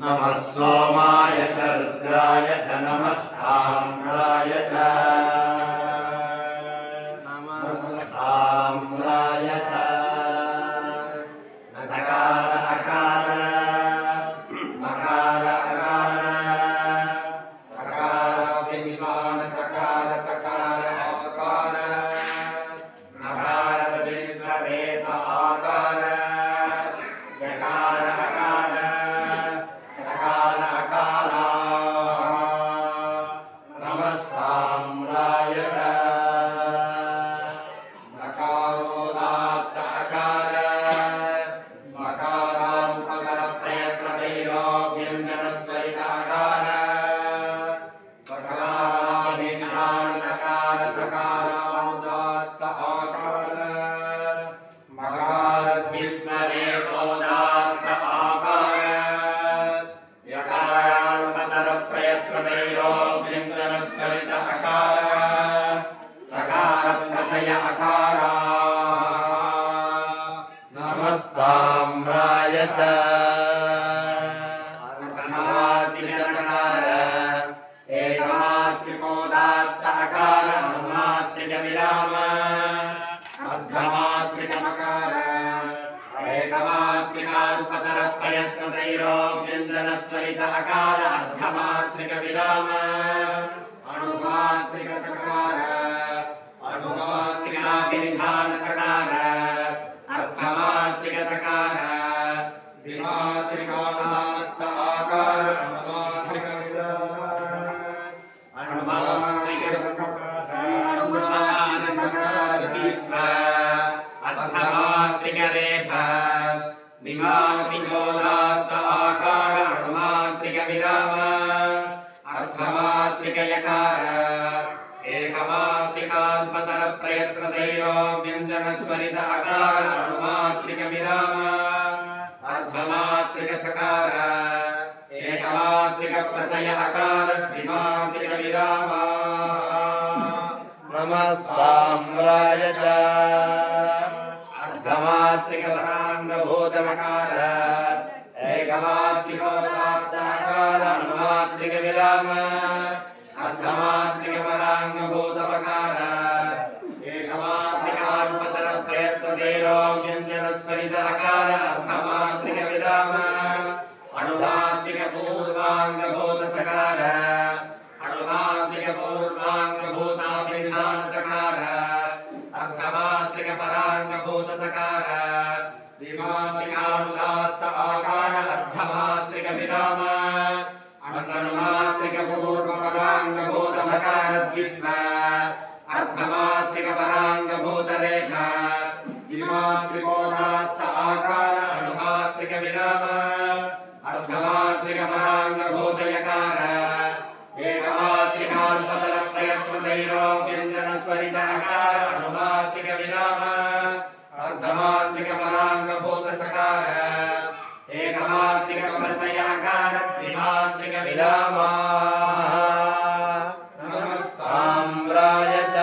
नमः सोमाय च रुद्राय च नमस्ताम्राय च नमस्ताम्राय च नकार अकार मकार अकार सकार विनिमान तकार तकार आकार नकार विनिवेद आकार यकार अकार सकार अकार नमस्ताम्राय च नकारोदात्त अकार मकारान्तकर प्रयत्नतैरो व्यञ्जनस्वरित अकार सकाराभिज्ञान नकार तकार अनुदात्त आकार मकार द्वित्वरेकोदात्त आकार यकारान्तकर प्रयत्नतैरो व्यञ्जनस्वरित अकार सकार प्रचय अकार नमस्ताम्राय च एकमात्रिकोदात्त अकार अनुमात्रिक विराम अर्धमात्रिकमकार एकमात्रिकाल्पतर प्रयत्नतैरो व्यञ्जनस्वरित अकार अर्धमात्रिक विराम अणुमात्रिक सकार अणुमात्रिकाभिनिधान सकार अर्धमात्रिक तकार द्विमात्रिकोदात्त आकार अणुमात्रिक विराम अणुमात्रिक अर्धमात्रिक रेफा द्विमात्रिकोदात्त आकार अणुमात्रिक विराम अर्धमात्रिक यकार एकमात्रिकाल्पतर प्रयत्नतैरो व्यञ्जनस्वरित अकार अणुमात्रिक विराम अर्धमात्रिक सकार एकमात्रिक प्रचय अकार द्विमात्रिक विराम नमस्ताम्राय च अर्धमात्रिक पराङ्गभूतमकार एकमात्रिकोदात्त आकार अणुमात्रिक विराम अर्धमात्रिक पराङ्गभूतमकार एकमात्रिकाल्पतर प्रयत्नतैरो व्यञ्जनस्वरित अकार अर्धमात्रिक विराम अणुमात्रिक पूर्वाङ्गभूत सकार अणुमात्रिक पूर्वाङ्गभूताभिनिधान सकार अर्धमात्रिक पराङ्गभूत सकार द्विमात्रिकानुदात्त आकार अर्धमात्रिक विराम अणुमात्रिक पूर्वपराङ्गभूत सकार द्वित्व अर्धमात्रिक पराङ्गभूत रेखा द्विमात्रिकोदात्त आकार अणुमात्रिक विराम अर्धमात्रिक पराङ्गभूत यकार एकमात्रिकाल्पतर प्रयत्नतैरो व्यञ्जनस्वरित अकार अणुमात्रिक विराम अर्धमात्रिक पराङ्गभूत सकार एकमात्रिक प्रचय अकार द्विमात्रिक विराम नमस्ताम्राय च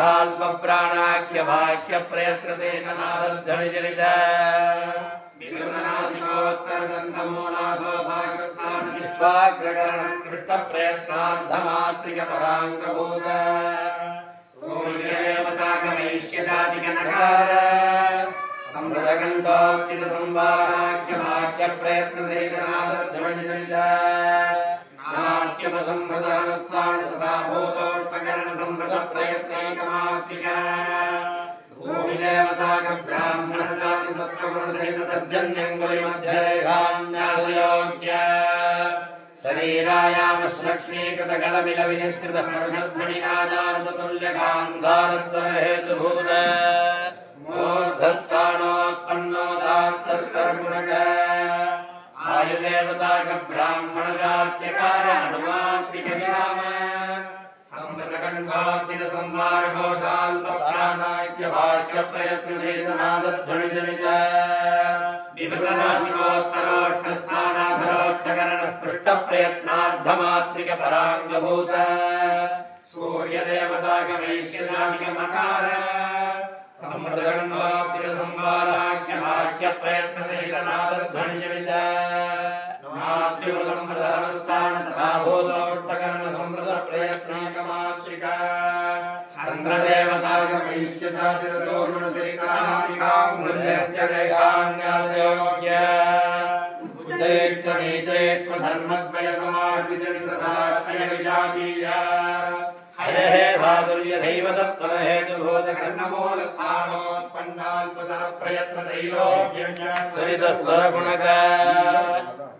संवृतकण्ठोत्थितसंवारघोषाल्पप्राणाख्य भाख्य प्रयत्नसेननादर्जनिजनिज विकृतनासिकोत्तरदन्तमूलाधो भागस्थानजिह्वाग्रकरणस्पृष्टप्रयत्नार्धमात्रिक पराङ्गभूत सूर्यदेवताकवैश्यजातिकनकार संवृतकण्ठोत्थितसंवाराख्य भाख्य प्रयत्नसेननादर्जनिजनिज नाट्यपसंवृतानुष्ठान तथा भूतोष्टकरण संवृत प्रयत्नैकमात्रिक भूमिदेवताक ब्राह्मण जाति सत्त्वगुणसहित तर्जन्यङ्गुलिमध्यरेखान्यासयोग्य शरीरायामश्लक्ष्मीकृत गलमिल विनिस्तृत परधर्मणिनादारतुल्यगान्धारस्वरहेतुभूत मूर्धस्थानोत्पन्नोदात्तस्वरगुणक आयुदेवताक ब्राह्मण जात्यकार अणुमात्रिक विराम संवृतकण्ठोत्थित संवारघोषाल्पप्राणाख्य भाख्य प्रयत्नसेननादध्वनिजनिज विभृतनासिकोत्तरोष्ठस्थानाधरोष्ठकरण स्पृष्टप्रयत्नार्धमात्रिक पराङ्गभूत सूर्यदेवताक वैश्यजातिक मकार संवृतकण्ठोत्थित संवाराख्य वाक्य प्रयत्न सहित नाद ध्वनि जनित नाट्य संप्रदान तथा भूतोत्तकरण संप्रद प्रयत्नकमात्रिका चंद्रदेवता गमयिष्य जातिरतो गुणसहितानामिकां मुल्यत्यरेखान्यासयोग्य उच्चैक्वनीचैक्व धर्मद्वय समार्जितनितदाश्रय विजातीय हरेः साधुर्यदैवतस्वर हेतुभूतकर्णमूलस्थानोत्पन्नाल्पतर प्रयत्नदैलोक्यस्वरितस्वर गुणक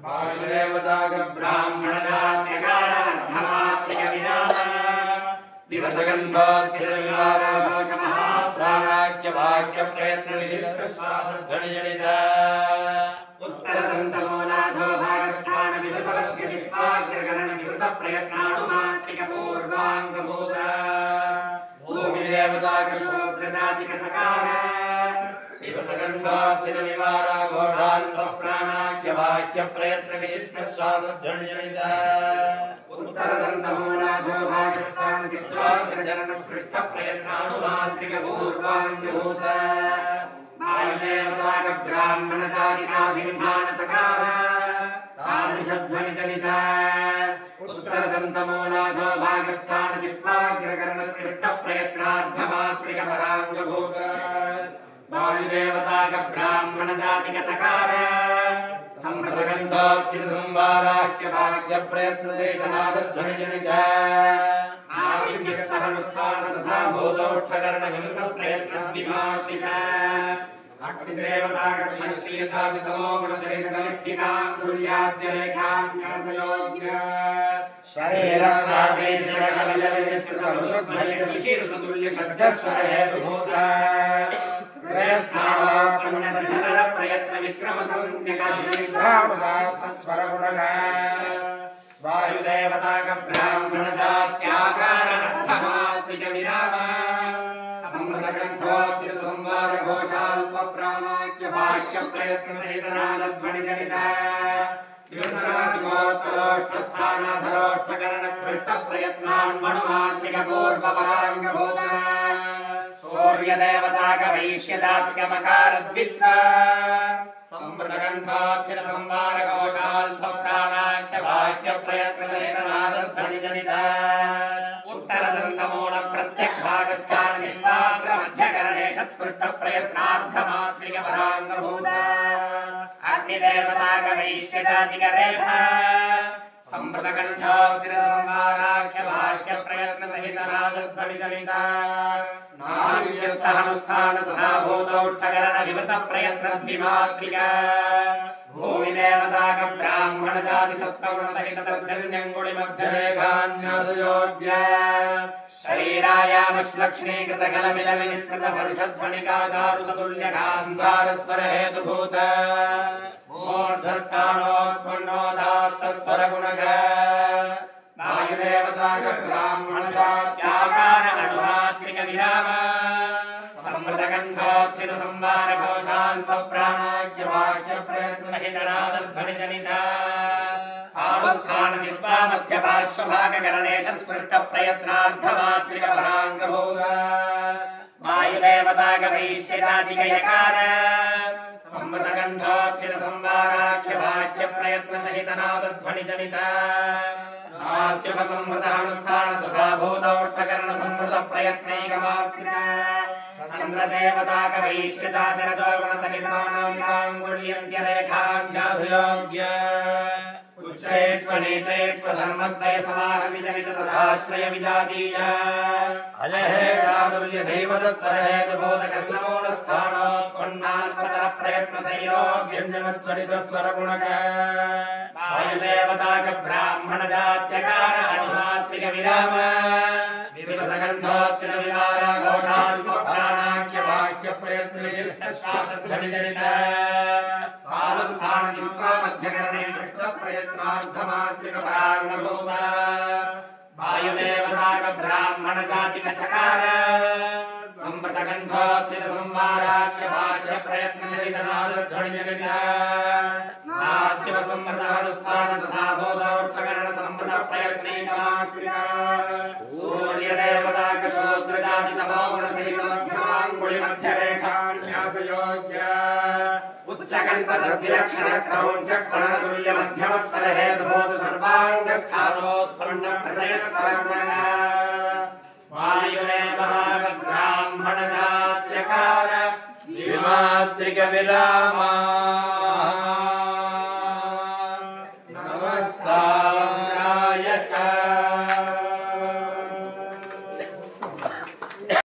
वायुदेवताग ब्राह्मणजात्यकारार्थमात्रिक विराम दिवसगन्धोत्थितविवाराघोषमहाप्राणाख्य वाक्य प्रयत्न विशिष्टश्वासध्वनिजनित उत्तरदन्तमूलाधो भागस्थान विवृतवद्यजित्वाग्रगणन विवृत प्रयत्नानुमात्रिक पूर्वाङ्गभूत भूमिदेवताकशूद्रजातिक सकार विवृतगन्धोत्थितविवाराघोषाल्पप्राणाख्य वाक्य प्रयत्न विशिष्टश्वासध्वनिजनित उत्तरदन्तमूलाधो भागस्थान जित्वाग्रगणन स्पृष्ट प्रयत्नानुमात्रिक पूर्वाङ्गभूत वायुदेवताक ब्राह्मण जातिकाभिनिधानतकार तादृशध्वनिजनित उत्तरदन्तमूलाधो भागस्थान जिह्वाग्रकर्ण स्पृष्ट प्रयत्नार्थमात्रिक पराङ्गभूत वायुदेवताक ब्राह्मण जातिकतकार संप्रतगन्धोत्थित संवाराख्य वाक्य प्रयत्ननादध्वनिजनित नादिव्यस्तहनुस्थान तथा भूतोत्थकर्ण विमुक्त प्रयत्न विमात्रिक अग्निदेवताक क्षत्रियजातितमो गुणसहितकलिष्ठिकाङ्गुल्याद्यरेखान्यासयोग्य शरीरराशेतिरकलयविस्तृतमृतध्वनिकशिखिरुततुल्य शब्दस्वर हेतुभूत हृदयस्थानोत्पन्नधर प्रयत्न विक्रम सम्यगात्मस्वर गुणक वायुदेवताक ब्राह्मण जात्याकार अर्थमात्रिक विराम संप्रतकण्ठोत्थित संवार घोषाल्प प्राणाख्य वाक्य प्रयत्न सहित नादध्वनिजनित विवृतराशिगोत्तरोष्ठस्थानाधरोष्ठकरण स्पृष्ट प्रयत्नान्मनुमात्रिक पूर्वपराङ्गभूत सूर्यदेवताक वैश्यदात्मिकमकारद्वित्व संप्रतकण्ठोत्थित संवार घोषाल्प प्राणाख्य वाक्य प्रयत्न सहित नादध्वनिजनित उत्तरदन्तमूल प्रत्यग्भागस्थान जिह्वाग्र मध्यकरणे षट्स्पृष्ट प्रयत्नार्थमात्रिक पराङ्गभूत अग्निदेवताक वैश्यजातिक रेखा संप्रतकण्ठोत्थित संवाराख्य वाक्य प्रयत्न सहित नादध्वनिजनित नादिव्यस्तहनुस्थान तथा भूतोत्थकरण विवृत प्रयत्न द्विमात्रिक भूमिदेवताक ब्राह्मण जाति सत्त्वगुण सहित तर्जन्यङ्गुळि मध्यरेखान्यासयोग्य शरीरायामश्लक्ष्मीकृत कलमिलविनिस्कृत परिषध्वनिकाचारुततुल्य गान्धारस्वर हेतुभूत मूर्धस्थानोत्पन्नोदात्तस्वर गुणक वायुदेवताक ब्राह्मण जात्याकार अनुमात्रिक विराम संप्रतकण्ठोत्थित संवार घोषाल्प प्राणाख्य वाक्य प्रयत्न सहित नादध्वनिजनित आवस्थान जिह्वा मध्यपार्श्वभागकरणे षट्स्पृष्ट प्रयत्नार्थमात्रिक पराङ्गभूत वायुदेवताक वैश्यजातिक यकार संप्रतकण्ठोत्थित संवाराख्य वाक्य प्रयत्न सहित नादध्वनिजनित नाट्यपसंहृतानुष्ठान तथा भूतोत्थकर्ण संहृत प्रयत्नैकमात्रिक चन्द्रदेवताक वैश्यजातिरतो गुणसहितानामिकाङ्गुल्यन्त्यरेखान्यासयोग्य उच्चैत्वनीचैत्व धर्मद्वय समाहविजनित तथाश्रय विजातीय अजहे साधुर्यदैवतस्वर हेतुभूतकर्णमूलस्थानोत्पन्नाल्पतर प्रयत्नतैलोक्यञ्जनस्वरितस्वर गुणक वायुदेवताक ब्राह्मण जात्यकार अनुमात्रिक विराम विवृतगन्धोत्थित विवार घोषाल्प प्राणाख्य वाक्य प्रयत्न विशिष्टश्वासध्वनिजनित आवस्थान जिह्वा मध्यकरणे षट् प्रयत्नार्थमात्रिक पराङ्गभूत वायुदेवताक ब्राह्मण जातिक चकार संप्रतगन्धोत्थित संवाराख्य वाक्य प्रयत्न सहित नादध्वनिजनित नाट्य संप्रदानुष्ठान तथा भूतोत्थकरण संप्रद प्रयत्नैकमात्रिक सूर्यदेवताक शूद्रजातितमो गुणसहित मध्यमाङ्गुळि मध्यरेखान्यासयोग्य उच्चकल्पसर्वलक्षणक्रौञ्चक्रणतुल्यमध्यमस्तरहेतुभूत सर्वाङ्गस्थानोत्पन्नप्रचयस्सर्वजनः वायुदेवः ब्राह्मणजात्यकार विमात्रिकविरामा